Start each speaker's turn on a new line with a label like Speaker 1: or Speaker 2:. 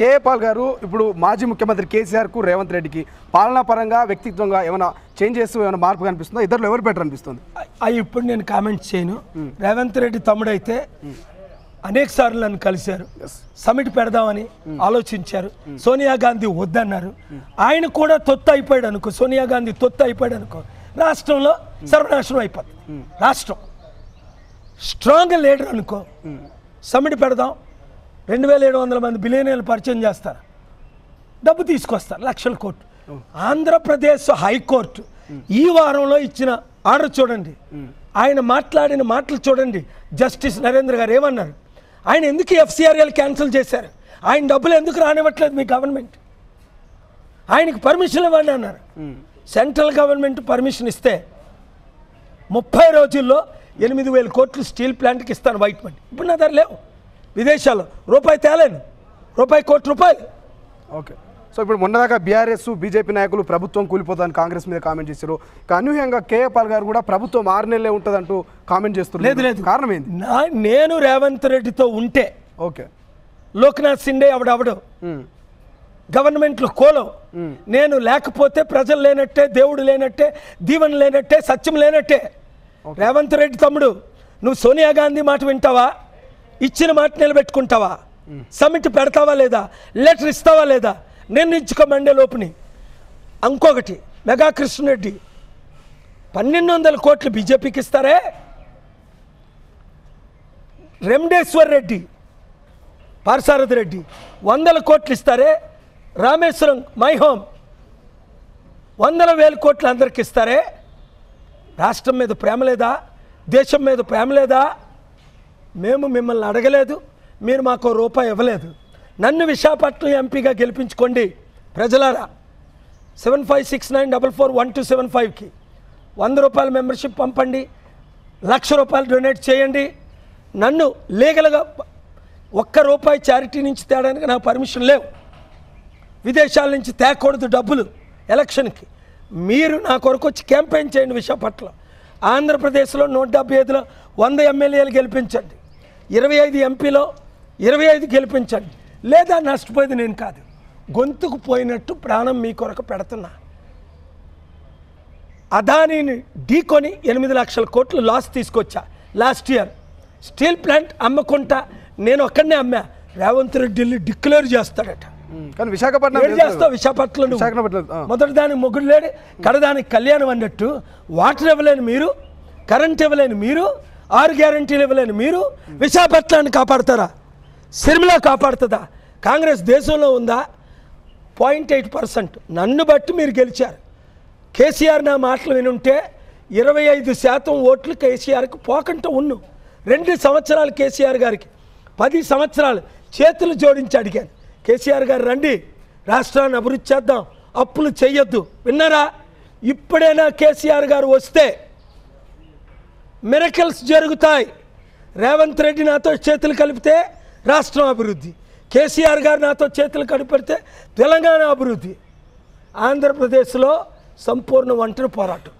Speaker 1: KA Paul గారు ఇప్పుడు మాజీ ముఖ్యమంత్రి కేసీఆర్ కు రేవంత్ రెడ్డికి పాలనా పరంగా వ్యక్తిత్వంగా ఏమైనా చేంజ్ చేస్తూ ఏమైనా మార్పు కనిపిస్తుందా? ఇద్దరు ఎవరు బెటర్ అనిపిస్తుంది?
Speaker 2: ఇప్పుడు నేను కామెంట్ చేయను. రేవంత్ రెడ్డి తమ్ముడైతే అనేక సార్లు నన్ను కలిశారు, సమిట్ పెడదామని ఆలోచించారు. సోనియా గాంధీ వద్దన్నారు. ఆయన కూడా తొత్తు అయిపోయాడు అనుకో, సోనియా గాంధీ తొత్తు అయిపోయాడు అనుకో, రాష్ట్రంలో సర్వనాశనం అయిపోతుంది. రాష్ట్రం స్ట్రాంగ్ లీడర్ అనుకో, సమిట్ పెడదాం, 2700 మంది బిలియనీర్లు పరిచయం చేస్తారు, డబ్బు తీసుకొస్తారు, లక్షల కోట్లు. ఆంధ్రప్రదేశ్ హైకోర్టు ఈ వారంలో ఇచ్చిన ఆర్డర్ చూడండి, ఆయన మాట్లాడిన మాటలు చూడండి. జస్టిస్ నరేంద్ర గారు ఏమన్నారు? ఆయన ఎందుకు ఎఫ్సిఆర్ఎల్ క్యాన్సిల్ చేశారు? ఆయన డబ్బులు ఎందుకు రానివ్వట్లేదు మీ గవర్నమెంట్? ఆయనకి పర్మిషన్ ఇవ్వండి అన్నారు. సెంట్రల్ గవర్నమెంట్ పర్మిషన్ ఇస్తే 30 రోజుల్లో 8,000 కోట్లు స్టీల్ ప్లాంట్కి ఇస్తాను వైట్ మనీ. ఇప్పుడు నా దగ్గర లేవు, విదేశాల్లో రూపాయి తేలేను, రూపాయి కోటి రూపాయలు.
Speaker 1: ఓకే, సో ఇప్పుడు మొన్నదాకా బీఆర్ఎస్ బీజేపీ నాయకులు ప్రభుత్వం కూలిపోతుందని కాంగ్రెస్ మీద కామెంట్ చేశారు. అనూహ్యంగా కేఏ పాల్ గారు కూడా ప్రభుత్వం 6 నెలలే ఉంటుందంటూ కామెంట్ చేస్తున్నారు.
Speaker 2: లేదు లేదు,
Speaker 1: కారణం ఏంది?
Speaker 2: నేను రేవంత్ రెడ్డితో ఉంటే
Speaker 1: ఓకే,
Speaker 2: లోక్నాథ్ సిండే అవడవడు గవర్నమెంట్లో కోలం, నేను లేకపోతే ప్రజలు లేనట్టే, దేవుడు లేనట్టే, దీవెన లేనట్టే, సత్యం లేనట్టే. రేవంత్ రెడ్డి తమ్ముడు, నువ్వు సోనియా గాంధీ మాట వింటావా? ఇచ్చిన మాట నిలబెట్టుకుంటావా? సమిట్ పెడతావా లేదా? లెటర్ ఇస్తావా లేదా? నిర్ణయించుకో మండే లోపుని. ఇంకొకటి, మెగా కృష్ణరెడ్డి 1,200 కోట్లు బీజేపీకి ఇస్తారే. రెమ్డేశ్వర్ రెడ్డి, పార్సారథి రెడ్డి 100 కోట్లు ఇస్తారే. రామేశ్వరం మై హోమ్ 100,000 కోట్లు అందరికి ఇస్తారే. రాష్ట్రం మీద ప్రేమ లేదా? దేశం మీద ప్రేమ లేదా? మేము మిమ్మల్ని అడగలేదు, మీరు మాకు రూపాయి ఇవ్వలేదు. నన్ను విశాఖపట్నం ఎంపీగా గెలిపించుకోండి ప్రజలారా. 7569441275కి 100 రూపాయల మెంబర్షిప్ పంపండి, ₹1,00,000 డొనేట్ చేయండి. నన్ను లీగల్గా ₹1 చారిటీ నుంచి తేడానికి నాకు పర్మిషన్ లేవు. విదేశాల నుంచి తేకూడదు డబ్బులు ఎలక్షన్కి. మీరు నా కొరకు వచ్చి క్యాంపెయిన్ చేయండి విశాఖపట్నం. ఆంధ్రప్రదేశ్లో 175లో 100 ఎమ్మెల్యేలు గెలిపించండి, 25 ఎంపీలో 25 గెలిపించండి. లేదా నష్టపోయేది నేను కాదు, గొంతుకు పోయినట్టు ప్రాణం మీ కొరకు పెడుతున్నా. అదానీని ఢీకొని 8 లక్షల కోట్లు లాస్ తీసుకొచ్చా లాస్ట్ ఇయర్. స్టీల్ ప్లాంట్ అమ్మకుంటా నేను ఒక్కడనే అమ్మా. రేవంత్ రెడ్డి డిక్లేర్ చేస్తాడట.
Speaker 1: కానీ విశాఖపట్నం
Speaker 2: ఏం చేస్తావు? విశాఖపట్నం మొదటి దానికి మొగ్గుడు లేడు, కడదానికి కళ్యాణం అన్నట్టు వాటర్ ఇవ్వలేని మీరు, కరెంట్ ఇవ్వలేని మీరు, 6 గ్యారంటీలు ఇవ్వలేని మీరు విశాఖపట్నాన్ని కాపాడతారా? సిరిమిలా కాపాడుతుందా? కాంగ్రెస్ దేశంలో ఉందా? 0.8%. నన్ను బట్టి మీరు గెలిచారు. కేసీఆర్ నా మాటలు వినుంటే 25% ఓట్లు కేసీఆర్కి పోకంట ఉన్ను. 2 సంవత్సరాలు కేసీఆర్ గారికి, 10 సంవత్సరాలు చేతులు జోడించి అడిగాను, కేసీఆర్ గారు రండి రాష్ట్రాన్ని అభివృద్ధి చేద్దాం, అప్పులు చెయ్యొద్దు. విన్నారా? ఇప్పుడైనా కేసీఆర్ గారు వస్తే మిరకల్స్ జరుగుతాయి. రేవంత్ రెడ్డి నాతో చేతులు కలిపితే రాష్ట్రం అభివృద్ధి, కేసీఆర్ గారు నాతో చేతులు కలిపితే తెలంగాణ అభివృద్ధి, ఆంధ్రప్రదేశ్లో సంపూర్ణ ఒంటరి పోరాటం.